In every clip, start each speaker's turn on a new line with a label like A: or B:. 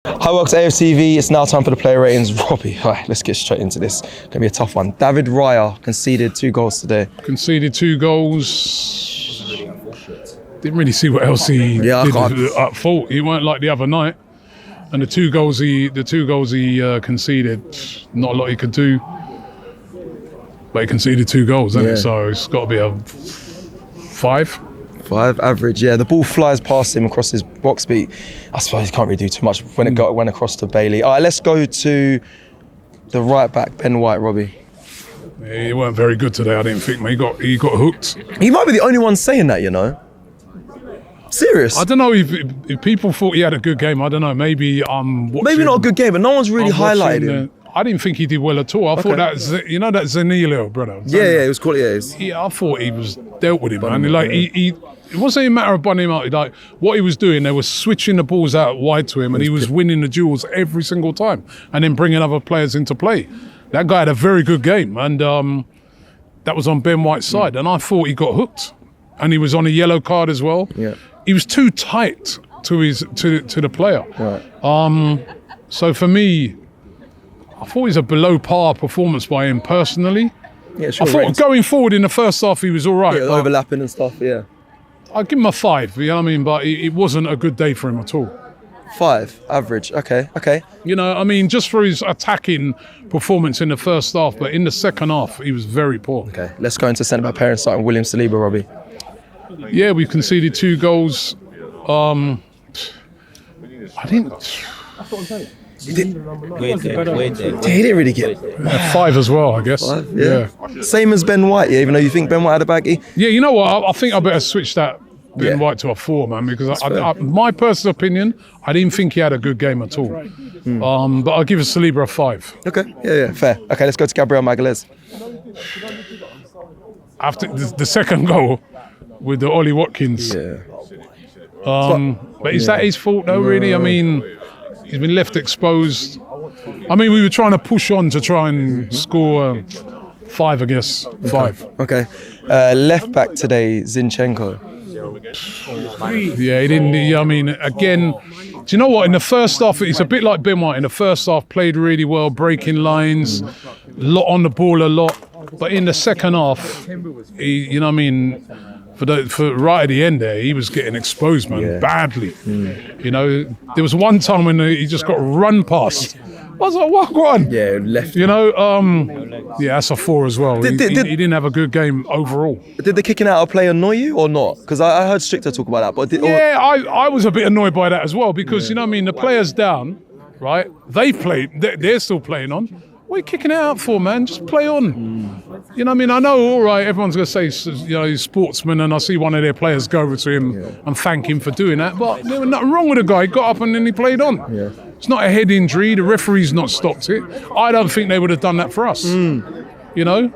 A: Hi, welcome to AFTV. It's now time for the player ratings. Robbie, all right, let's get straight into this. Gonna be a tough one. David Raya conceded 2 goals today.
B: Conceded 2 goals. Didn't really see what else he did at fault. He weren't like the other night. And the two goals he conceded, not a lot he could do. But he conceded 2 goals, hasn't it? So it's got to be a 5.
A: 5 average, yeah. The ball flies past him across his box beat. I suppose he can't really do too much when it went across to Bailey. All right, let's go to the right back, Ben White, Robbie.
B: Yeah, he weren't very good today, I didn't think. He got hooked.
A: He might be the only one saying that, you know. Serious.
B: I don't know if people thought he had a good game. I don't know. Maybe
A: maybe not a good game, but no one's really highlighted him.
B: I didn't think he did well at all. I thought that Zanillo, brother.
A: Yeah, it was cool.
B: Yeah, I thought he was dealt with him, man. Like it wasn't a matter of bunning him out. Like what he was doing, they were switching the balls out wide to him, and he was winning the duels every single time, and then bringing other players into play. That guy had a very good game, and that was on Ben White's side. And I thought he got hooked, and he was on a yellow card as well.
A: Yeah,
B: he was too tight to the player.
A: Right.
B: So for me, I thought it was a below par performance by him personally.
A: Yeah, sure.
B: I thought going forward in the first half he was all right.
A: Yeah, overlapping and stuff, yeah.
B: I'd give him a 5, you know what I mean? But it wasn't a good day for him at all.
A: 5, average, okay.
B: You know, I mean, just for his attacking performance in the first half, but in the second half, he was very poor.
A: Okay, let's go into centre-back pairing starting William Saliba, Robbie.
B: Yeah, we conceded 2 goals. I didn't...
A: He didn't really get
B: 5 as well, I guess.
A: 5, yeah. Same as Ben White, yeah, even though you think Ben White had a baggy.
B: Yeah, you know what? I think I better switch that Ben White to a 4, man, because my personal opinion, I didn't think he had a good game at all. But I'll give Saliba a 5.
A: Okay, yeah, fair. Okay, let's go to Gabriel Magalhaes.
B: After the second goal with the Ollie Watkins.
A: Yeah.
B: But is that his fault though, really? I mean, he's been left exposed. I mean, we were trying to push on to try and score 5, I guess. 5.
A: Okay. Left back today, Zinchenko.
B: Yeah, he didn't. I mean, again, do you know what? In the first half, it's a bit like Ben White. In the first half, played really well, breaking lines, lot on the ball a lot. But in the second half, he, you know what I mean? For right at the end there, he was getting exposed, man, badly. You know, there was one time when he just got run past. I was like, what on?
A: Yeah, left.
B: You know, yeah, that's a 4 as well. He didn't have a good game overall.
A: Did the kicking out of play annoy you or not? Because I heard Strichter talk about that. But
B: I was a bit annoyed by that as well because, you know what I mean, the players down, right? They played, they're still playing on. What are you kicking it out for, man? Just play on. You know what I mean? I know, all right, everyone's going to say, you know, he's a sportsman, and I see one of their players go over to him and thank him for doing that. But there was nothing wrong with the guy. He got up and then he played on.
A: Yeah.
B: It's not a head injury. The referee's not stopped it. I don't think they would have done that for us. You know?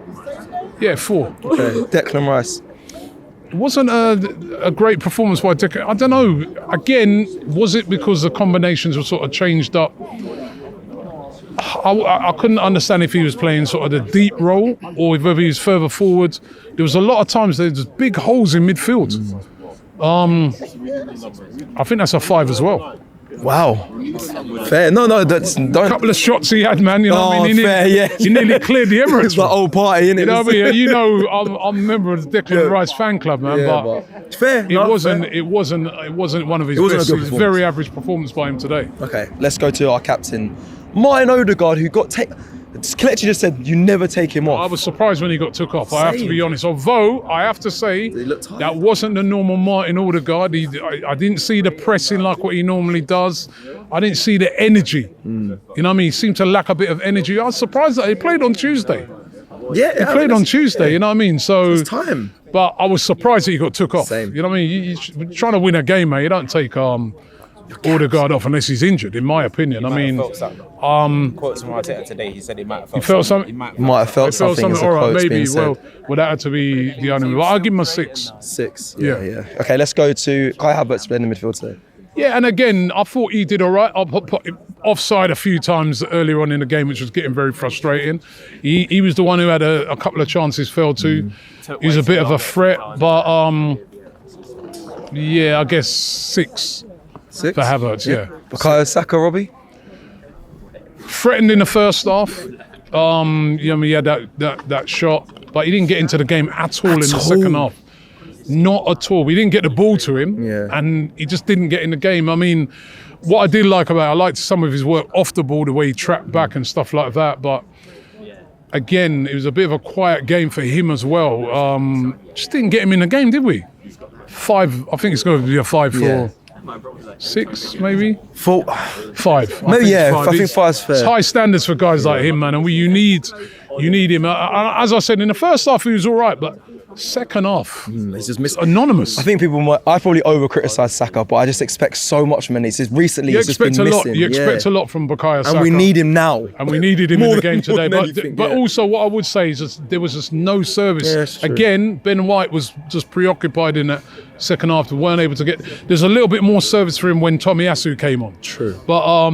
B: Yeah, 4.
A: Okay. Declan Rice.
B: It wasn't a great performance by Declan. I don't know. Again, was it because the combinations were sort of changed up? I couldn't understand if he was playing sort of the deep role or whether he was further forward. There was a lot of times there was big holes in midfield. I think that's a 5 as well.
A: Wow. Fair. No, that's...
B: A couple of shots he had, man. You know what I mean? He nearly cleared the Emirates.
A: It's the old party, innit?
B: You know what I mean? You know, I'm a member of the Declan Rice fan club, man. But
A: it's fair.
B: It wasn't one of his best. It was a very average performance by him today.
A: Okay, let's go to our captain, Martin Odegaard, who got Kelechi just said you never take him off.
B: I was surprised when he got took off. I have to be honest. Although I have to say that wasn't the normal Martin Odegaard. I didn't see the pressing like what he normally does. I didn't see the energy. You know what I mean? He seemed to lack a bit of energy. I was surprised that he played on Tuesday.
A: Yeah,
B: he played on Tuesday. You know what I mean? So
A: it's time.
B: But I was surprised that he got took off.
A: Same.
B: You know what I mean? You're trying to win a game, mate. You don't take Odegaard off unless he's injured, in my opinion. I mean,
C: quotes from Arteta today. He said he might have felt
A: something. He might have felt something.
B: All right, maybe. Well, that had to be the only. But I'll give him a 6.
A: 6. Yeah. Okay, let's go to Kai Havertz playing in the midfield today.
B: Yeah, and again, I thought he did all right. I put him offside a few times earlier on in the game, which was getting very frustrating. He was the one who had a couple of chances fell to. He was a bit of a threat, but yeah, I guess 6.
A: 6
B: for Havertz. Yeah.
A: Bukayo Saka, Robbie.
B: threatened in the first half. He had that shot, but he didn't get into the game at all in the second half. Not at all. We didn't get the ball to him, and he just didn't get in the game. I mean, what I did like about it, I liked some of his work off the ball, the way he trapped back and stuff like that. But again, it was a bit of a quiet game for him as well. Just didn't get him in the game, did we? 5. I think it's going to be a 5 for 6, maybe.
A: 4,
B: 5.
A: maybe I think 5's fair.
B: It's high standards for guys like him, man, and you need him. As I said, in the first half he was all right, but second half,
A: he's just
B: anonymous.
A: I think I probably over-criticise Saka, but I just expect so much from him. It's just recently, it's just been missing.
B: You expect a lot from Bukayo Saka.
A: And we need him now.
B: And we needed him in the game today. But also what I would say is there was just no service. Again, Ben White was just preoccupied in that second half. We weren't able to get... There's a little bit more service for him when Tomiyasu came on.
A: True.
B: But,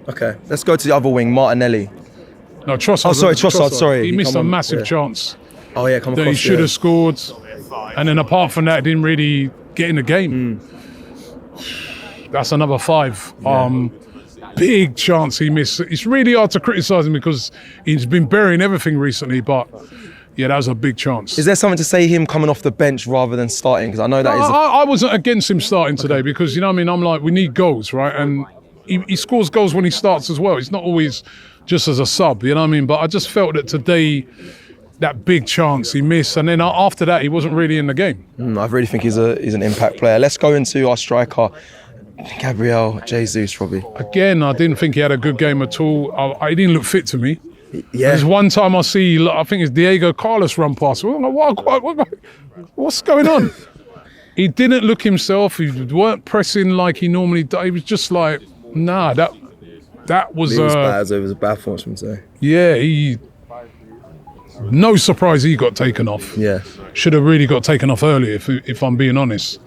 A: Okay, let's go to the other wing, Martinelli.
B: No, Trossard.
A: Trossard, sorry.
B: He missed a massive chance.
A: Oh, yeah, come across.
B: That he should have scored. And then apart from that, didn't really get in the game. That's another 5. Big chance he missed. It's really hard to criticise him because he's been burying everything recently, but yeah, that was a big chance.
A: Is there something to say him coming off the bench rather than starting? Because I know that is...
B: I wasn't against him starting today because, you know what I mean, I'm like, we need goals, right? And he scores goals when he starts as well. It's not always just as a sub, you know what I mean? But I just felt that today... that big chance he missed, and then after that he wasn't really in the game.
A: I really think he's an impact player. Let's go into our striker, Gabriel Jesus, Robbie.
B: Again, I didn't think he had a good game at all. He didn't look fit to me.
A: Yeah.
B: There's one time I see, I think it's Diego Carlos run past. What's going on? He didn't look himself. He weren't pressing like he normally does. He was just like, nah, that was...
A: It was a bad performance from today.
B: Yeah, no surprise he got taken off.
A: Yeah.
B: Should have really got taken off earlier, if I'm being honest.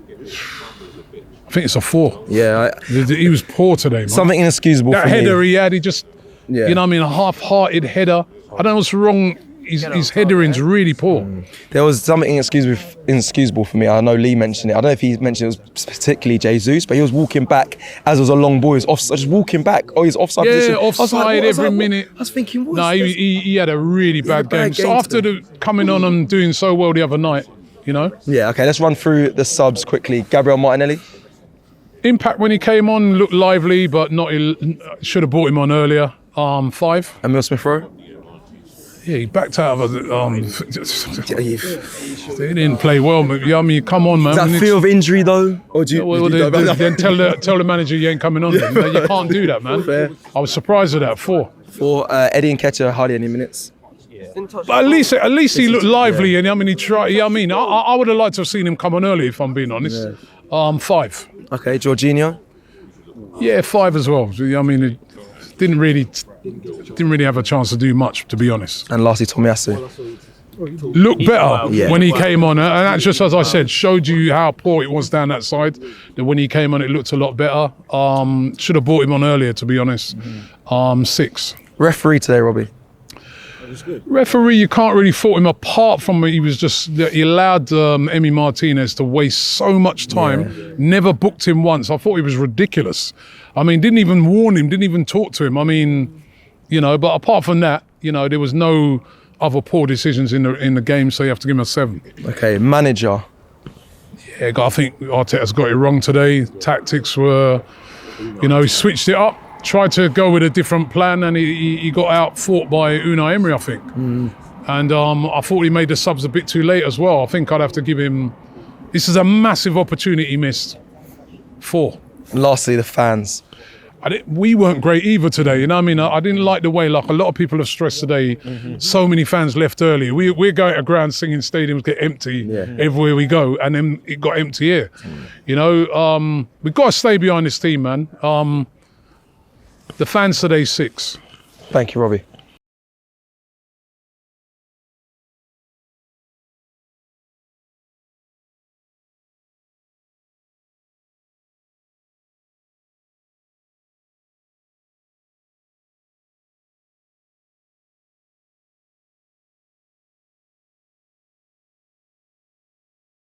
B: I think it's a 4.
A: Yeah.
B: He was poor today, man.
A: Something inexcusable for me.
B: That header he had, he just, you know what I mean, a half-hearted header. I don't know what's wrong. His headering's really poor.
A: There was something inexcusable for me. I know Lee mentioned it. I don't know if he mentioned it was particularly Jesus, but he was walking back as it was a long ball. He was offside, just walking back. Oh, he's offside position.
B: Yeah, offside every minute.
A: I was thinking, what?
B: No, he had a really bad game. So after coming on and doing so well the other night, you know?
A: Yeah, okay, let's run through the subs quickly. Gabriel Martinelli.
B: Impact when he came on, looked lively, but should have brought him on earlier. 5.
A: Emil Smith-Rowe.
B: Yeah, he backed out of they didn't play well. I mean, come on, man.
A: Is that fear of injury, though? Or do you
B: then tell the manager you ain't coming on. You can't do that, man.
A: Fair.
B: I was surprised at that. 4.
A: Eddie Nketiah, hardly any minutes.
B: But at least he looked lively, and I mean, he tried. Yeah, I mean, I would have liked to have seen him come on early, if I'm being honest. 5.
A: Okay, Jorginho.
B: Yeah, 5 as well. I mean, it didn't really have a chance to do much, to be honest.
A: And lastly, Tomiyasu.
B: Looked better when he came on, and that's just, as I said, showed you how poor it was down that side. That when he came on, it looked a lot better. Should have brought him on earlier, to be honest. 6.
A: Referee today, Robbie.
B: Referee, you can't really fault him apart from he allowed Emi Martinez to waste so much time, never booked him once. I thought he was ridiculous. I mean, didn't even warn him, didn't even talk to him. I mean, you know, but apart from that, you know, there was no other poor decisions in the game, so you have to give him a 7.
A: Okay, manager.
B: Yeah, I think Arteta's got it wrong today. Tactics were, you know, he switched it up. Tried to go with a different plan, and he got out-fought by Unai Emery, I think. And I thought he made the subs a bit too late as well. I think I'd have to give him... This is a massive opportunity missed. 4.
A: And lastly, the fans.
B: We weren't great either today, you know what I mean? I didn't like the way, like a lot of people have stressed today, so many fans left early. We're going to ground singing stadiums get empty everywhere we go, and then it got empty here. You know, we've got to stay behind this team, man. The fans today, 6.
A: Thank you, Robbie.